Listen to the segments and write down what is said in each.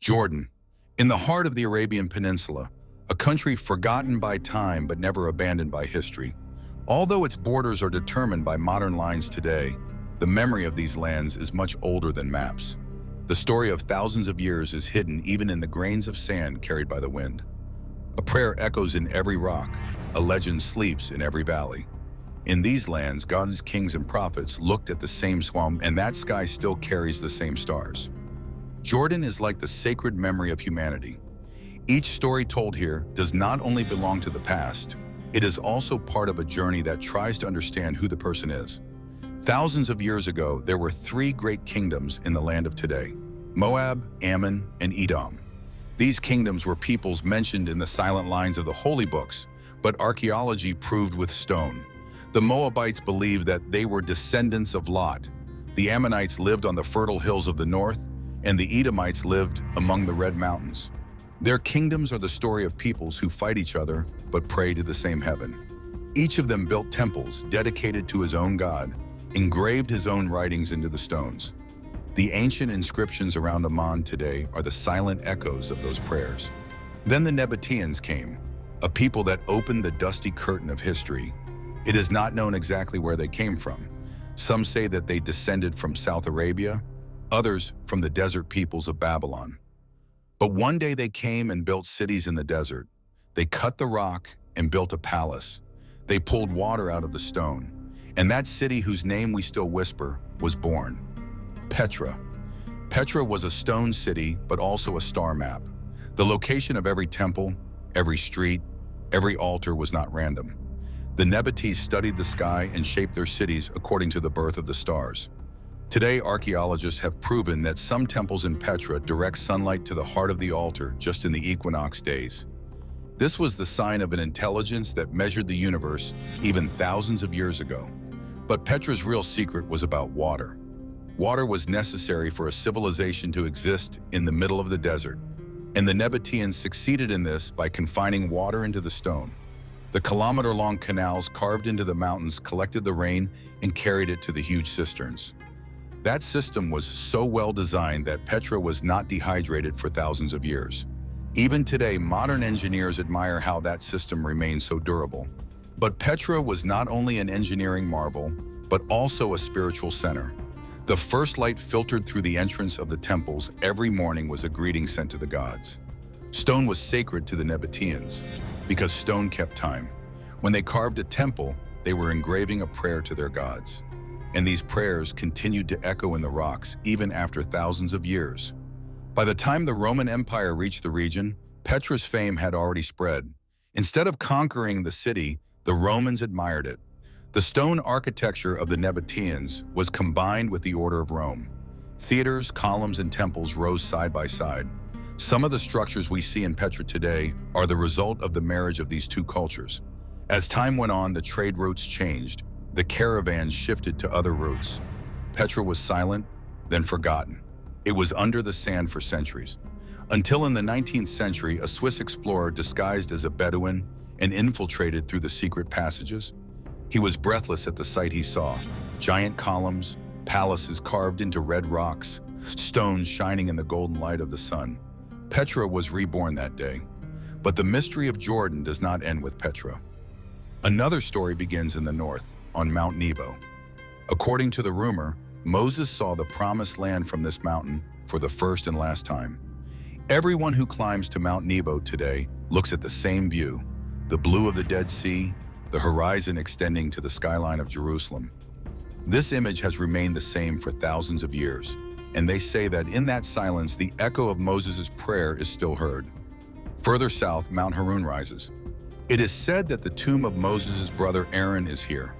Jordan, in the heart of the Arabian Peninsula, a country forgotten by time but never abandoned by history. Although its borders are determined by modern lines today, the memory of these lands is much older than maps. The story of thousands of years is hidden even in the grains of sand carried by the wind. A prayer echoes in every rock, a legend sleeps in every valley. In these lands, God's kings and prophets looked at the same swamp, and that sky still carries the same stars. Jordan is like the sacred memory of humanity. Each story told here does not only belong to the past, it is also part of a journey that tries to understand who the person is. Thousands of years ago, there were three great kingdoms in the land of today: Moab, Ammon, and Edom. These kingdoms were peoples mentioned in the silent lines of the holy books, but archaeology proved with stone. The Moabites believed that they were descendants of Lot. The Ammonites lived on the fertile hills of the north, and the Edomites lived among the Red Mountains. Their kingdoms are the story of peoples who fight each other but pray to the same heaven. Each of them built temples dedicated to his own god, engraved his own writings into the stones. The ancient inscriptions around Amman today are the silent echoes of those prayers. Then the Nabateans came, a people that opened the dusty curtain of history. It is not known exactly where they came from. Some say that they descended from South Arabia, others from the desert peoples of Babylon. But one day they came and built cities in the desert. They cut the rock and built a palace. They pulled water out of the stone. And that city, whose name we still whisper, was born: Petra. Petra was a stone city, but also a star map. The location of every temple, every street, every altar was not random. The Nabatees studied the sky and shaped their cities according to the birth of the stars. Today, archaeologists have proven that some temples in Petra direct sunlight to the heart of the altar just in the equinox days. This was the sign of an intelligence that measured the universe even thousands of years ago. But Petra's real secret was about water. Water was necessary for a civilization to exist in the middle of the desert, and the Nabateans succeeded in this by confining water into the stone. The kilometer-long canals carved into the mountains collected the rain and carried it to the huge cisterns. That system was so well designed that Petra was not dehydrated for thousands of years. Even today, modern engineers admire how that system remains so durable. But Petra was not only an engineering marvel, but also a spiritual center. The first light filtered through the entrance of the temples every morning was a greeting sent to the gods. Stone was sacred to the Nabateans because stone kept time. When they carved a temple, they were engraving a prayer to their gods. And these prayers continued to echo in the rocks even after thousands of years. By the time the Roman Empire reached the region, Petra's fame had already spread. Instead of conquering the city, the Romans admired it. The stone architecture of the Nabateans was combined with the order of Rome. Theaters, columns, and temples rose side by side. Some of the structures we see in Petra today are the result of the marriage of these two cultures. As time went on, the trade routes changed. The caravans shifted to other routes. Petra was silent, then forgotten. It was under the sand for centuries. Until in the 19th century, a Swiss explorer disguised as a Bedouin and infiltrated through the secret passages. He was breathless at the sight he saw: giant columns, palaces carved into red rocks, stones shining in the golden light of the sun. Petra was reborn that day. But the mystery of Jordan does not end with Petra. Another story begins in the north, on Mount Nebo. According to the rumor, Moses saw the promised land from this mountain for the first and last time. Everyone who climbs to Mount Nebo today looks at the same view: the blue of the Dead Sea, the horizon extending to the skyline of Jerusalem. This image has remained the same for thousands of years, and they say that in that silence, the echo of Moses' prayer is still heard. Further south, Mount Harun rises. It is said that the tomb of Moses' brother Aaron is here.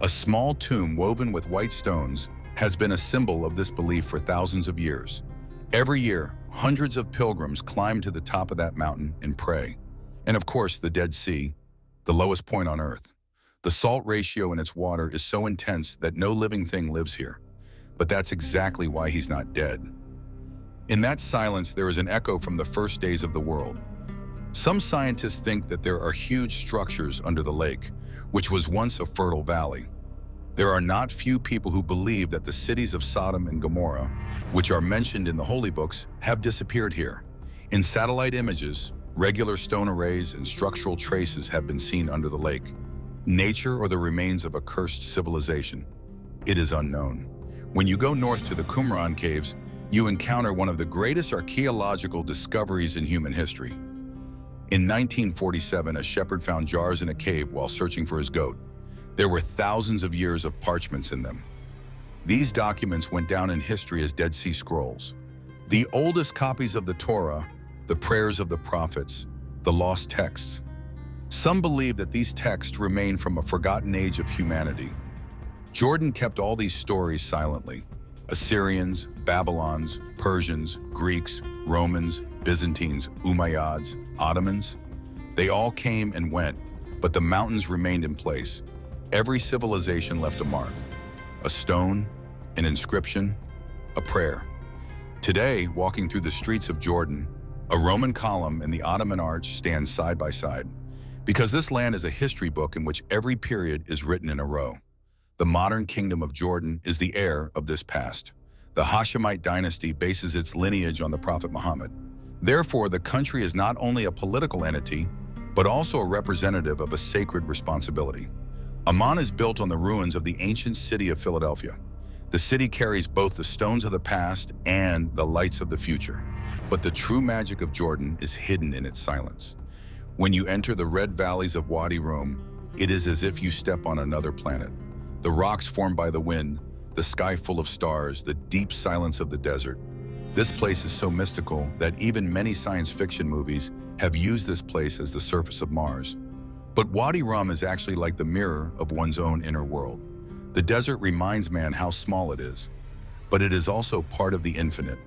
A small tomb woven with white stones has been a symbol of this belief for thousands of years. Every year, hundreds of pilgrims climb to the top of that mountain and pray. And of course, the Dead Sea, the lowest point on Earth. The salt ratio in its water is so intense that no living thing lives here. But that's exactly why he's not dead. In that silence, there is an echo from the first days of the world. Some scientists think that there are huge structures under the lake, which was once a fertile valley. There are not few people who believe that the cities of Sodom and Gomorrah, which are mentioned in the holy books, have disappeared here. In satellite images, regular stone arrays and structural traces have been seen under the lake. Nature or the remains of a cursed civilization? It is unknown. When you go north to the Qumran caves, you encounter one of the greatest archaeological discoveries in human history. In 1947, a shepherd found jars in a cave while searching for his goat. There were thousands of years of parchments in them. These documents went down in history as Dead Sea Scrolls. The oldest copies of the Torah, the prayers of the prophets, the lost texts. Some believe that these texts remain from a forgotten age of humanity. Jordan kept all these stories silently. Assyrians, Babylons, Persians, Greeks, Romans, Byzantines, Umayyads, Ottomans. They all came and went, but the mountains remained in place. Every civilization left a mark, a stone, an inscription, a prayer. Today, walking through the streets of Jordan, a Roman column and the Ottoman arch stand side by side, because this land is a history book in which every period is written in a row. The modern kingdom of Jordan is the heir of this past. The Hashemite dynasty bases its lineage on the Prophet Muhammad. Therefore, the country is not only a political entity, but also a representative of a sacred responsibility. Amman is built on the ruins of the ancient city of Philadelphia. The city carries both the stones of the past and the lights of the future. But the true magic of Jordan is hidden in its silence. When you enter the red valleys of Wadi Rum, it is as if you step on another planet. The rocks formed by the wind, the sky full of stars, the deep silence of the desert. This place is so mystical that even many science fiction movies have used this place as the surface of Mars. But Wadi Rum is actually like the mirror of one's own inner world. The desert reminds man how small it is, but it is also part of the infinite.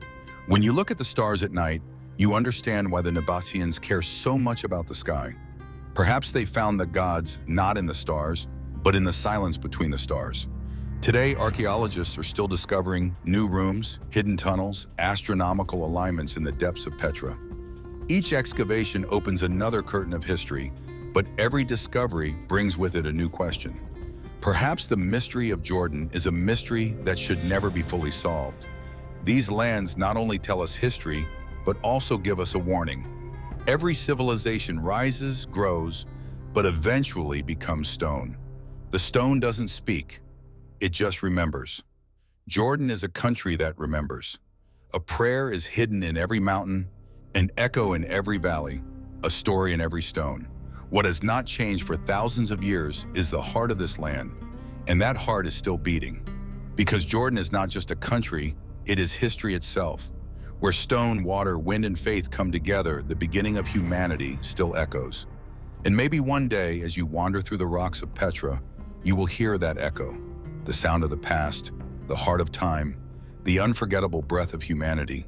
When you look at the stars at night, you understand why the Nabateans care so much about the sky. Perhaps they found the gods not in the stars, but in the silence between the stars. Today, archaeologists are still discovering new rooms, hidden tunnels, astronomical alignments in the depths of Petra. Each excavation opens another curtain of history, but every discovery brings with it a new question. Perhaps the mystery of Jordan is a mystery that should never be fully solved. These lands not only tell us history, but also give us a warning. Every civilization rises, grows, but eventually becomes stone. The stone doesn't speak, it just remembers. Jordan is a country that remembers. A prayer is hidden in every mountain, an echo in every valley, a story in every stone. What has not changed for thousands of years is the heart of this land, and that heart is still beating. Because Jordan is not just a country, it is history itself. Where stone, water, wind, and faith come together, the beginning of humanity still echoes. And maybe one day, as you wander through the rocks of Petra, you will hear that echo, the sound of the past, the heart of time, the unforgettable breath of humanity.